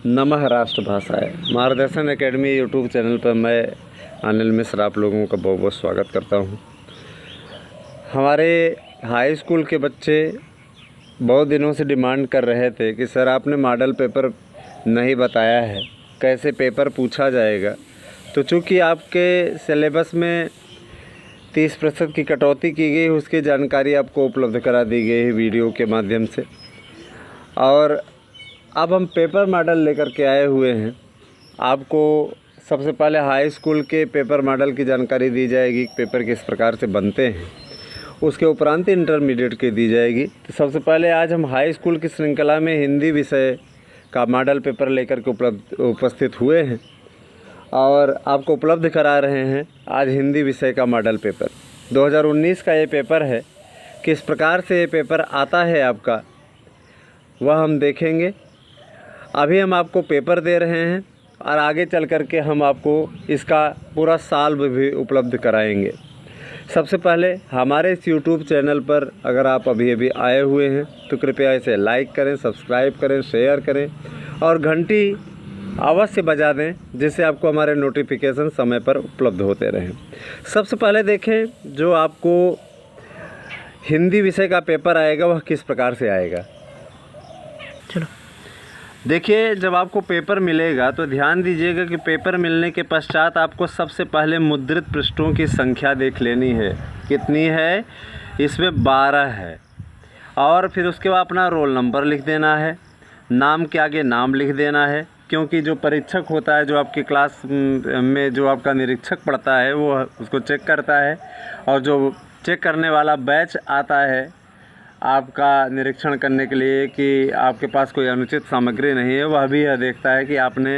नमः राष्ट्रभाषाएं मार्गदर्शन academy YouTube channel पर मैं अनिल मिश्र आप लोगों का बहुत बहुत स्वागत करता हूं। हमारे हाई स्कूल के बच्चे बहुत दिनों से डिमांड कर रहे थे कि सर आपने मॉडल पेपर नहीं बताया है, कैसे पेपर पूछा जाएगा। तो चूँकि आपके सिलेबस में 30% की कटौती की गई, उसकी जानकारी आपको उपलब्ध करा दी गई है वीडियो के माध्यम से। और अब हम पेपर मॉडल लेकर के आए हुए हैं। आपको सबसे पहले हाई स्कूल के पेपर मॉडल की जानकारी दी जाएगी, पेपर किस प्रकार से बनते हैं। उसके उपरांत इंटरमीडिएट की दी जाएगी। तो सबसे पहले आज हम हाई स्कूल की श्रृंखला में हिंदी विषय का मॉडल पेपर लेकर के उपस्थित हुए हैं और आपको उपलब्ध करा रहे हैं आज हिंदी विषय का मॉडल पेपर। 2019 का ये पेपर है। किस प्रकार से ये पेपर आता है आपका, वह हम देखेंगे। अभी हम आपको पेपर दे रहे हैं और आगे चल कर के हम आपको इसका पूरा सॉल्व भी उपलब्ध कराएंगे। सबसे पहले हमारे इस YouTube चैनल पर अगर आप अभी आए हुए हैं तो कृपया इसे लाइक करें, सब्सक्राइब करें, शेयर करें और घंटी अवश्य बजा दें, जिससे आपको हमारे नोटिफिकेशन समय पर उपलब्ध होते रहें। सबसे पहले देखें, जो आपको हिंदी विषय का पेपर आएगा वह किस प्रकार से आएगा। चलो देखिए, जब आपको पेपर मिलेगा तो ध्यान दीजिएगा कि पेपर मिलने के पश्चात आपको सबसे पहले मुद्रित पृष्ठों की संख्या देख लेनी है। कितनी है? इसमें 12 है। और फिर उसके बाद अपना रोल नंबर लिख देना है, नाम के आगे नाम लिख देना है, क्योंकि जो परीक्षक होता है, जो आपकी क्लास में जो आपका निरीक्षक पढ़ता है, वो उसको चेक करता है। और जो चेक करने वाला बैच आता है आपका निरीक्षण करने के लिए कि आपके पास कोई अनुचित सामग्री नहीं है, वह भी यह देखता है कि आपने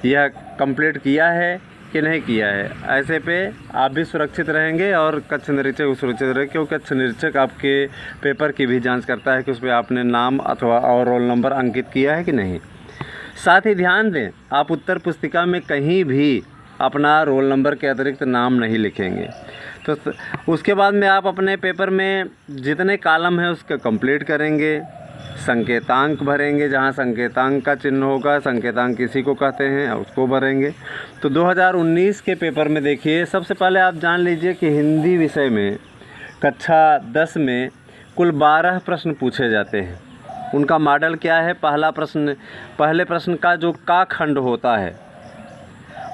यह कंप्लीट किया है कि नहीं किया है। ऐसे पे आप भी सुरक्षित रहेंगे और कक्ष निरीक्षक भी सुरक्षित रहेंगे, क्योंकि कक्ष निरीक्षक आपके पेपर की भी जांच करता है कि उसमें आपने नाम अथवा और रोल नंबर अंकित किया है कि नहीं। साथ ही ध्यान दें, आप उत्तर पुस्तिका में कहीं भी अपना रोल नंबर के अतिरिक्त नाम नहीं लिखेंगे। तो उसके बाद में आप अपने पेपर में जितने कॉलम है उसका कंप्लीट करेंगे, संकेतांक भरेंगे, जहां संकेतांक का चिन्ह होगा, संकेतांक किसी को कहते हैं, उसको भरेंगे। तो 2019 के पेपर में देखिए, सबसे पहले आप जान लीजिए कि हिंदी विषय में कक्षा 10 में कुल 12 प्रश्न पूछे जाते हैं। उनका मॉडल क्या है? पहले प्रश्न का जो का खंड होता है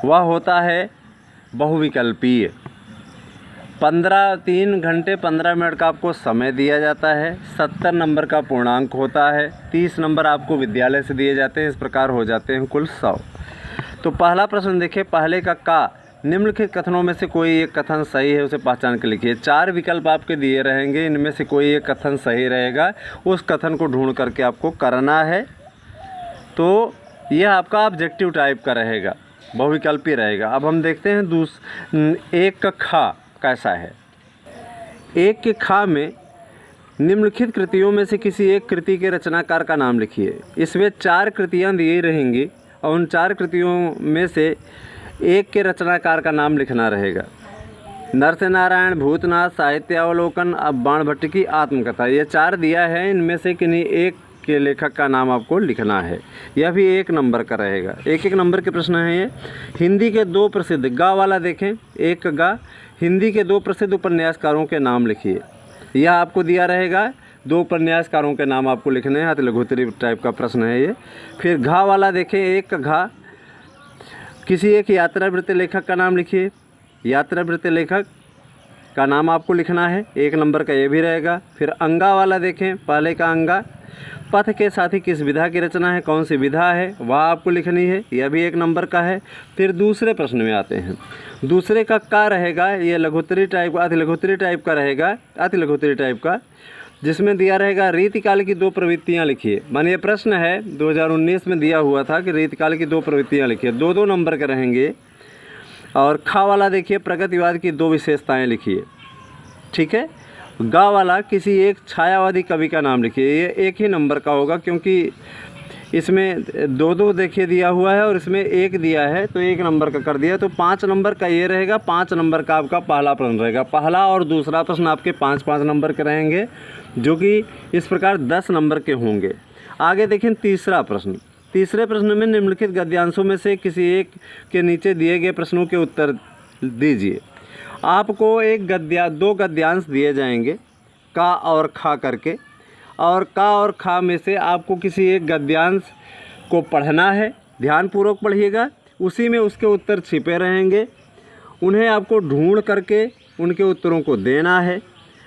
वह होता है बहुविकल्पीय। 3 घंटे 15 मिनट का आपको समय दिया जाता है। 70 नंबर का पूर्णांक होता है। 30 नंबर आपको विद्यालय से दिए जाते हैं। इस प्रकार हो जाते हैं कुल 100। तो पहला प्रश्न देखिए, पहले का निम्नलिखित कथनों में से कोई एक कथन सही है, उसे पहचान के लिखिए। 4 विकल्प आपके दिए रहेंगे, इनमें से कोई एक कथन सही रहेगा, उस कथन को ढूंढ करके आपको करना है। तो यह आपका ऑब्जेक्टिव टाइप का रहेगा, बहुविकल्पी रहेगा। अब हम देखते हैं एक का खा कैसा है। एक के खा में निम्नलिखित कृतियों में से किसी एक कृति के रचनाकार का नाम लिखिए। इसमें 4 कृतियाँ दी रहेंगी और उन 4 कृतियों में से एक के रचनाकार का नाम लिखना रहेगा। नरसिंह भूतनाथ, साहित्यावलोकन, अब बाणभट्ट की आत्मकथा, ये 4 दिया है। इनमें से किन्हीं एक के लेखक का नाम आपको लिखना है। यह भी 1 नंबर का रहेगा। 1 नंबर के प्रश्न हैं ये। हिंदी के 2 प्रसिद्ध, गा वाला देखें, एक गा, हिंदी के 2 प्रसिद्ध उपन्यासकारों के नाम लिखिए। यह आपको दिया रहेगा। 2 उपन्यासकारों के नाम आपको लिखने हैं। अति लघुत्तरी टाइप का प्रश्न है ये। फिर घा वाला देखें, एक घा, किसी एक यात्रावृत्ति लेखक का नाम लिखिए। यात्रावृत्ति लेखक का नाम आपको लिखना है। 1 नंबर का ये भी रहेगा। फिर अंगा वाला देखें, पहले का अंगा, पथ के साथी किस विधा की रचना है, कौन सी विधा है, वह आपको लिखनी है। यह भी 1 नंबर का है। फिर दूसरे प्रश्न में आते हैं। दूसरे का रहेगा, ये लघुत्तरी टाइप का, अति लघुत्तरी टाइप का रहेगा। अति लघुत्तरी टाइप का, जिसमें दिया रहेगा रीतिकाल की 2 प्रवृत्तियाँ लिखिए। माने ये प्रश्न है 2019 में दिया हुआ था कि रीतिकाल की 2 प्रवृत्तियाँ लिखिए। 2-2 नंबर के रहेंगे। और खा वाला देखिए, प्रगतिवाद की 2 विशेषताएँ लिखिए। ठीक है। गा वाला, किसी एक छायावादी कवि का नाम लिखिए। ये 1 ही नंबर का होगा, क्योंकि इसमें 2-2 देखिए दिया हुआ है और इसमें 1 दिया है, तो 1 नंबर का कर दिया। तो 5 नंबर का ये रहेगा। 5 नंबर का आपका पहला प्रश्न रहेगा। पहला और दूसरा प्रश्न आपके 5-5 नंबर के रहेंगे, जो कि इस प्रकार 10 नंबर के होंगे। आगे देखें तीसरा प्रश्न। तीसरे प्रश्न में निम्नलिखित गद्यांशों में से किसी एक के नीचे दिए गए प्रश्नों के उत्तर दीजिए। आपको दो गद्यांश दिए जाएंगे का और खा करके, और का और खा में से आपको किसी एक गद्यांश को पढ़ना है। ध्यानपूर्वक पढ़िएगा, उसी में उसके उत्तर छिपे रहेंगे, उन्हें आपको ढूंढ करके उनके उत्तरों को देना है।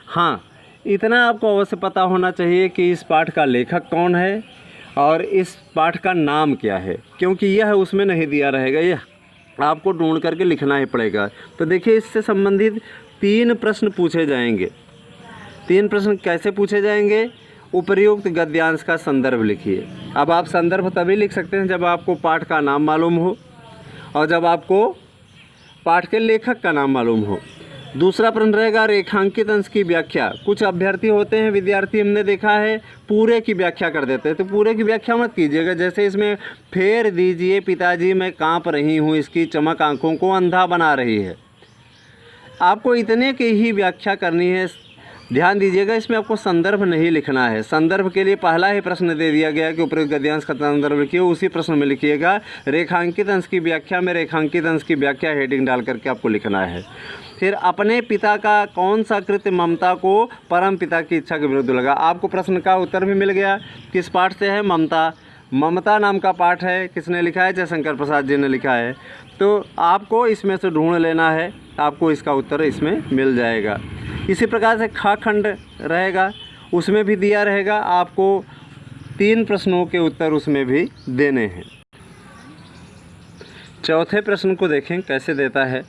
हाँ, इतना आपको अवश्य पता होना चाहिए कि इस पाठ का लेखक कौन है और इस पाठ का नाम क्या है, क्योंकि यह उसमें नहीं दिया रहेगा, यह आपको ढूंढ करके लिखना ही पड़ेगा। तो देखिए, इससे संबंधित 3 प्रश्न पूछे जाएंगे। 3 प्रश्न कैसे पूछे जाएंगे? उपर्युक्त गद्यांश का संदर्भ लिखिए। अब आप संदर्भ तभी लिख सकते हैं जब आपको पाठ का नाम मालूम हो और जब आपको पाठ के लेखक का नाम मालूम हो। दूसरा प्रश्न रहेगा रेखांकित अंश की व्याख्या। कुछ अभ्यर्थी होते हैं, विद्यार्थी हमने देखा है, पूरे की व्याख्या कर देते हैं। तो पूरे की व्याख्या मत कीजिएगा। जैसे इसमें फेर दीजिए पिताजी मैं कांप रही हूँ, इसकी चमक आंखों को अंधा बना रही है। आपको इतने की ही व्याख्या करनी है। ध्यान दीजिएगा, इसमें आपको संदर्भ नहीं लिखना है। संदर्भ के लिए पहला ही प्रश्न दे दिया गया कि उपयुक्त गद्यांश का संदर्भ लिखिए। उसी प्रश्न में लिखिएगा रेखांकित अंश की व्याख्या में रेखांकित अंश की व्याख्या हेडिंग डाल करके आपको लिखना है। फिर अपने पिता का कौन सा कृत्य ममता को परम पिता की इच्छा के विरुद्ध लगा। आपको प्रश्न का उत्तर भी मिल गया। किस पाठ से है? ममता। ममता नाम का पाठ है। किसने लिखा है? जयशंकर प्रसाद जी ने लिखा है। तो आपको इसमें से ढूंढ लेना है, आपको इसका उत्तर इसमें मिल जाएगा। इसी प्रकार से खा खंड रहेगा, उसमें भी दिया रहेगा। आपको 3 प्रश्नों के उत्तर उसमें भी देने हैं। चौथे प्रश्न को देखें कैसे देता है।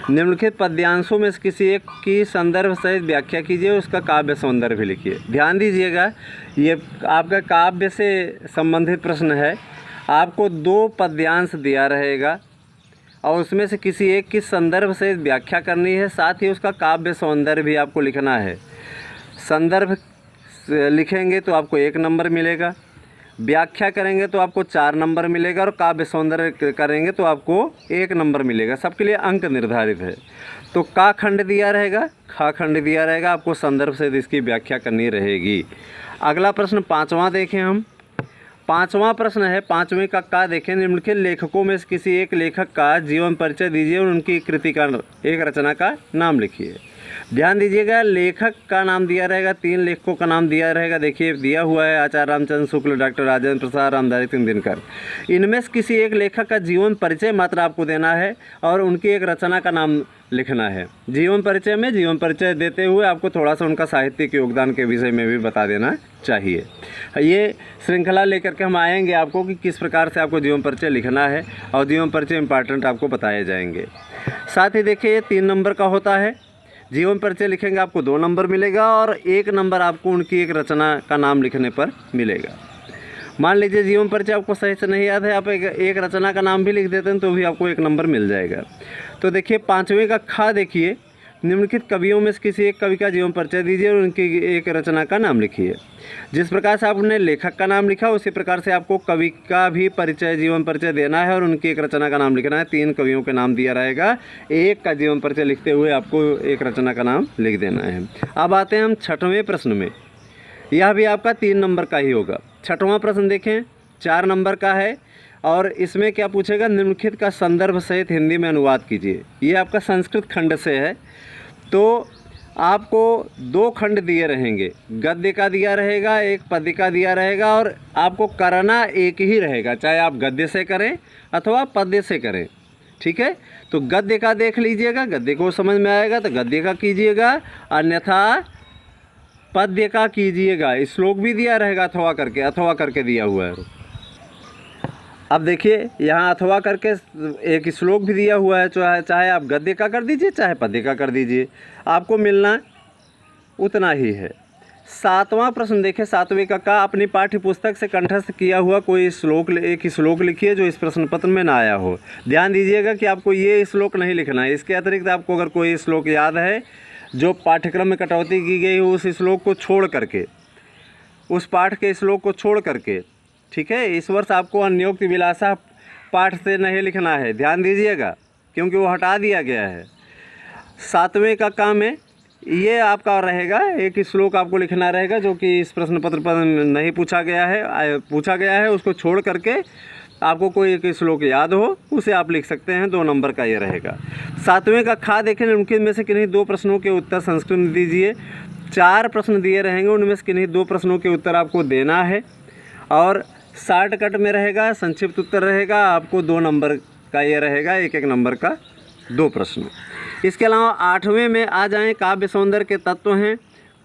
निम्नलिखित पद्यांशों में से किसी एक की संदर्भ सहित व्याख्या कीजिए, उसका काव्य संदर्भ भी लिखिए। ध्यान दीजिएगा, ये आपका काव्य से संबंधित प्रश्न है। आपको 2 पद्यांश दिया रहेगा और उसमें से किसी एक की संदर्भ से व्याख्या करनी है, साथ ही उसका काव्य सौंदर्य भी आपको लिखना है। संदर्भ लिखेंगे तो आपको 1 नंबर मिलेगा, व्याख्या करेंगे तो आपको 4 नंबर मिलेगा और काव्य सौंदर्य करेंगे तो आपको 1 नंबर मिलेगा। सबके लिए अंक निर्धारित है। तो का खंड दिया रहेगा, खा खंड दिया रहेगा, आपको संदर्भ से इसकी व्याख्या करनी रहेगी। अगला प्रश्न 5वां देखें हम। 5वां प्रश्न है, 5वें का देखें। निम्नलिखित लेखकों में से किसी एक लेखक का जीवन परिचय दीजिए और उनकी कृति का एक रचना का नाम लिखिए। ध्यान दीजिएगा, लेखक का नाम दिया रहेगा, 3 लेखकों का नाम दिया रहेगा। देखिए दिया हुआ है आचार्य रामचंद्र शुक्ल, डॉक्टर राजेंद्र प्रसाद, रामधारी सिंह दिनकर। इनमें से किसी एक लेखक का जीवन परिचय मात्र आपको देना है और उनकी एक रचना का नाम लिखना है। जीवन परिचय में जीवन परिचय देते हुए आपको थोड़ा सा उनका साहित्यिक योगदान के विषय में भी बता देना चाहिए। ये श्रृंखला लेकर के हम आएंगे आपको कि किस प्रकार से आपको जीवन परिचय लिखना है और जीवन परिचय इंपॉर्टेंट आपको बताए जाएंगे। साथ ही देखिए ये 3 नंबर का होता है। जीवन परिचय लिखेंगे आपको 2 नंबर मिलेगा और 1 नंबर आपको उनकी एक रचना का नाम लिखने पर मिलेगा। मान लीजिए जीवन परिचय आपको सही से नहीं याद है, आप एक रचना का नाम भी लिख देते हैं तो भी आपको 1 नंबर मिल जाएगा। तो देखिए 5वें का खा देखिए, निम्नलिखित कवियों में से किसी एक कवि का जीवन परिचय दीजिए और उनकी एक रचना का नाम लिखिए। जिस प्रकार से आपने लेखक का नाम लिखा उसी प्रकार से आपको कवि का भी परिचय जीवन परिचय देना है और उनकी एक रचना का नाम लिखना है। 3 कवियों के नाम दिया रहेगा, एक का जीवन परिचय लिखते हुए आपको एक रचना का नाम लिख देना है। अब आते हैं हम 6वें प्रश्न में। यह भी आपका 3 नंबर का ही होगा। 6वां प्रश्न देखें, 4 नंबर का है और इसमें क्या पूछेगा? निम्नलिखित का संदर्भ सहित हिंदी में अनुवाद कीजिए। ये आपका संस्कृत खंड से है। तो आपको 2 खंड दिए रहेंगे, गद्य का दिया रहेगा, एक पद्य का दिया रहेगा और आपको करना एक ही रहेगा, चाहे आप गद्य से करें अथवा पद्य से करें। ठीक है, तो गद्य का देख लीजिएगा, गद्य को समझ में आएगा तो गद्य का कीजिएगा, अन्यथा पद्य का कीजिएगा। श्लोक भी दिया रहेगा अथवा करके दिया हुआ है। अब देखिए यहाँ अथवा करके एक श्लोक भी दिया हुआ है, चाहे आप गद्य का कर दीजिए चाहे पद्य का कर दीजिए, आपको मिलना उतना ही है। 7वां प्रश्न देखें, 7वें का अपनी पाठ्य पुस्तक से कंठस्थ किया हुआ कोई श्लोक, एक श्लोक लिखिए जो इस प्रश्न पत्र में ना आया हो। ध्यान दीजिएगा कि आपको ये श्लोक नहीं लिखना है। इसके अतिरिक्त आपको अगर कोई श्लोक याद है जो पाठ्यक्रम में कटौती की गई हो उस श्लोक को छोड़ करके, उस पाठ के श्लोक को छोड़ करके, ठीक है, इस वर्ष आपको अन्योक्ति विलासा पाठ से नहीं लिखना है। ध्यान दीजिएगा क्योंकि वो हटा दिया गया है। 7वें का काम है ये आपका रहेगा, एक श्लोक आपको लिखना रहेगा जो कि इस प्रश्न पत्र पर नहीं पूछा गया है, उसको छोड़ करके आपको कोई एक श्लोक याद हो उसे आप लिख सकते हैं। 2 नंबर का ये रहेगा। 7वें का खा देखें, निम्नलिखित में से किन्हीं 2 प्रश्नों के उत्तर संस्कृत में दीजिए। 4 प्रश्न दिए रहेंगे, उनमें से किन्हीं 2 प्रश्नों के उत्तर आपको देना है और शॉर्टकट में रहेगा, संक्षिप्त उत्तर रहेगा। आपको 2 नंबर का ये रहेगा, एक नंबर का 2 प्रश्न। इसके अलावा 8वें में आ जाएं, काव्य सौंदर्य के तत्व हैं।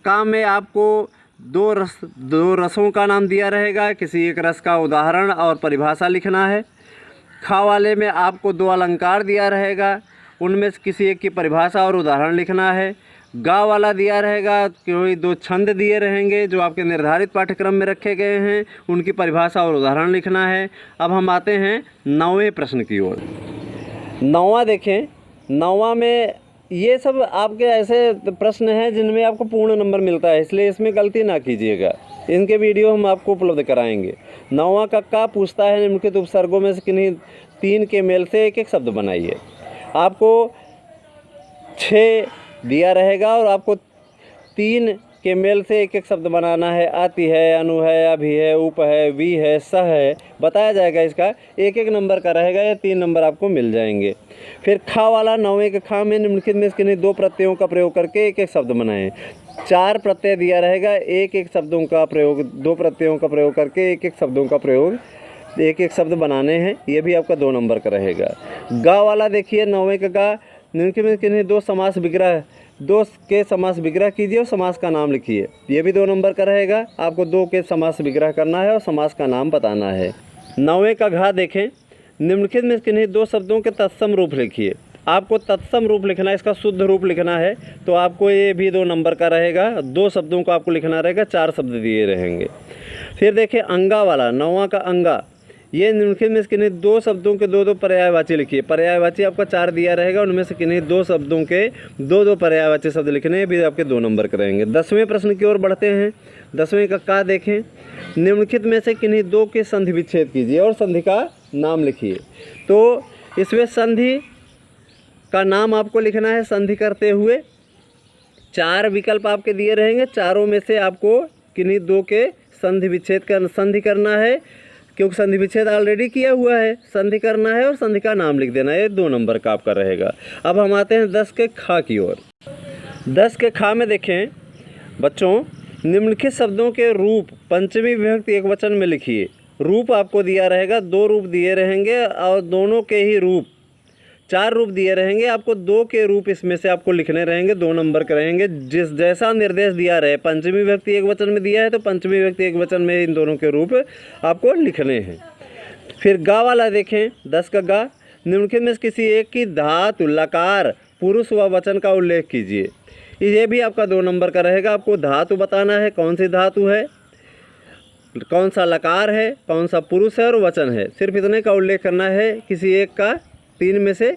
का में आपको 2 रसों का नाम दिया रहेगा, किसी एक रस का उदाहरण और परिभाषा लिखना है। खा वाले में आपको 2 अलंकार दिया रहेगा, उनमें से किसी एक की परिभाषा और उदाहरण लिखना है। गा वाला दिया रहेगा, कोई 2 छंद दिए रहेंगे जो आपके निर्धारित पाठ्यक्रम में रखे गए हैं, उनकी परिभाषा और उदाहरण लिखना है। अब हम आते हैं 9वें प्रश्न की ओर। 9वां देखें, 9वां में ये सब आपके ऐसे प्रश्न हैं जिनमें आपको पूर्ण नंबर मिलता है, इसलिए इसमें गलती ना कीजिएगा। इनके वीडियो हम आपको उपलब्ध कराएंगे। 9वां का पूछता है, निम्नलिखित उपसर्गों में से किन्हीं 3 के मेल से एक शब्द बनाइए। आपको 6 दिया रहेगा और आपको 3 के मेल से एक शब्द बनाना है। आती है, अनु है, अभी है, उप है, वी है, सह है, बताया जाएगा। इसका एक नंबर का रहेगा, या 3 नंबर आपको मिल जाएंगे। फिर खा वाला, 9वें के खा में निम्नलिखित में किन्हीं 2 प्रत्ययों का प्रयोग करके एक शब्द बनाएं। 4 प्रत्यय दिया रहेगा, एक शब्दों का प्रयोग, 2 प्रत्ययों का प्रयोग करके एक शब्दों का प्रयोग, एक शब्द बनाने हैं। ये भी आपका 2 नंबर का रहेगा। गा वाला देखिए, 9वें का गा, निम्नलिखित में किन्हीं 2 समास विग्रह, 2 के समास विग्रह कीजिए और समास का नाम लिखिए। ये भी 2 नंबर का रहेगा। आपको 2 के समास विग्रह करना है और समास का नाम बताना है। 9वें का घा देखें, निम्नलिखित में किन्हीं 2 शब्दों के तत्सम रूप लिखिए। आपको तत्सम रूप लिखना है, इसका शुद्ध रूप लिखना है, तो आपको ये भी 2 नंबर का रहेगा। 2 शब्दों को आपको लिखना रहेगा, 4 शब्द दिए रहेंगे। फिर देखिए अंगा वाला, 9वां का अंगा, ये निम्नलिखित में किन्हीं 2 शब्दों के 2 पर्यायवाची लिखिए। पर्यायवाची आपका 4 दिया रहेगा, उनमें से किन्हीं 2 शब्दों के 2 पर्यायवाची शब्द लिखने हैं, भी आपके 2 नंबर के रहेंगे। 10वें प्रश्न की ओर बढ़ते हैं। 10वें का देखें, निम्नलिखित में से किन्हीं 2 के संधि विच्छेद कीजिए और संधि का नाम लिखिए। तो इसमें संधि का नाम आपको लिखना है। संधि करते हुए 4 विकल्प आपके दिए रहेंगे, चारों में से आपको किन्हीं 2 के संधि करना है, क्योंकि संधि विच्छेद ऑलरेडी किया हुआ है। संधि करना है और संधि का नाम लिख देना है। 2 नंबर का आपका रहेगा। अब हम आते हैं 10 के खा की ओर। 10 के खा में देखें बच्चों, निम्नलिखित शब्दों के रूप पंचमी विभक्ति एकवचन में लिखिए। रूप आपको दिया रहेगा, 2 रूप दिए रहेंगे और दोनों के ही रूप 4 रूप दिए रहेंगे। आपको 2 के रूप इसमें से आपको लिखने रहेंगे, 2 नंबर के रहेंगे। जैसा निर्देश दिया रहे, पंचमी विभक्ति एकवचन में दिया है तो पंचमी विभक्ति एकवचन में इन दोनों के रूप आपको लिखने हैं। फिर गा वाला देखें, 10 का गा, निम्नलिखित में किसी एक की धातु लकार पुरुष व वचन का उल्लेख कीजिए। ये भी आपका 2 नंबर का रहेगा। आपको धातु बताना है, कौन सी धातु है, कौन सा लकार है, कौन सा पुरुष है और वचन है। सिर्फ इतने का उल्लेख करना है, किसी एक का 3 में से,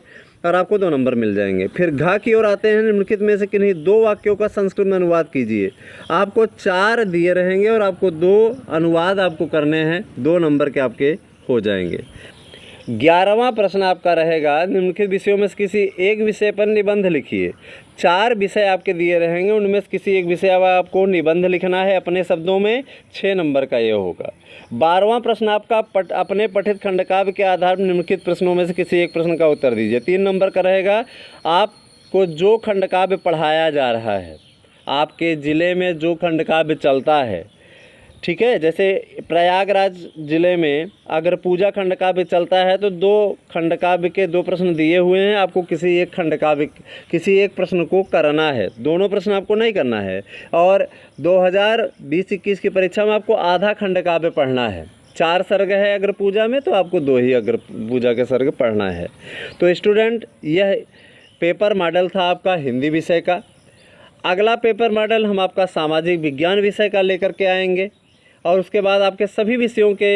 और आपको 2 नंबर मिल जाएंगे। फिर घा की ओर आते हैं। निम्नलिखित में से किन्हीं 2 वाक्यों का संस्कृत में अनुवाद कीजिए। आपको 4 दिए रहेंगे और आपको 2 अनुवाद आपको करने हैं, 2 नंबर के आपके हो जाएंगे। 11वां प्रश्न आपका रहेगा, निम्नलिखित विषयों में से किसी एक विषय पर निबंध लिखिए। 4 विषय आपके दिए रहेंगे, उनमें से किसी एक विषय पर आपको निबंध लिखना है अपने शब्दों में। 6 नंबर का ये होगा। 12वां प्रश्न आपका अपने पठित खंडकाव्य के आधार पर निम्नलिखित प्रश्नों में से किसी एक प्रश्न का उत्तर दीजिए। 3 नंबर का रहेगा। आपको जो खंडकाव्य पढ़ाया जा रहा है, आपके ज़िले में जो खंडकाव्य चलता है, ठीक है, जैसे प्रयागराज ज़िले में अगर पूजा खंडकाव्य चलता है तो 2 खंडकाव्य के 2 प्रश्न दिए हुए हैं। आपको किसी एक प्रश्न को करना है, दोनों प्रश्न आपको नहीं करना है। और 2020-21 की परीक्षा में आपको आधा खंडकाव्य पढ़ना है। 4 सर्ग है अगर पूजा में, तो आपको 2 ही अगर पूजा के सर्ग पढ़ना है। तो स्टूडेंट, यह पेपर मॉडल था आपका हिंदी विषय का। अगला पेपर मॉडल हम आपका सामाजिक विज्ञान विषय का लेकर के आएंगे, और उसके बाद आपके सभी विषयों के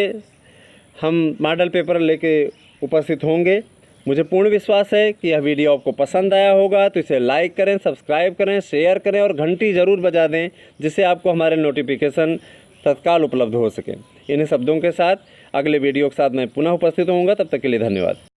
हम मॉडल पेपर लेके उपस्थित होंगे। मुझे पूर्ण विश्वास है कि यह वीडियो आपको पसंद आया होगा, तो इसे लाइक करें, सब्सक्राइब करें, शेयर करें और घंटी ज़रूर बजा दें, जिससे आपको हमारे नोटिफिकेशन तत्काल उपलब्ध हो सके। इन्हीं शब्दों के साथ अगले वीडियो के साथ मैं पुनः उपस्थित होऊंगा। तब तक के लिए धन्यवाद।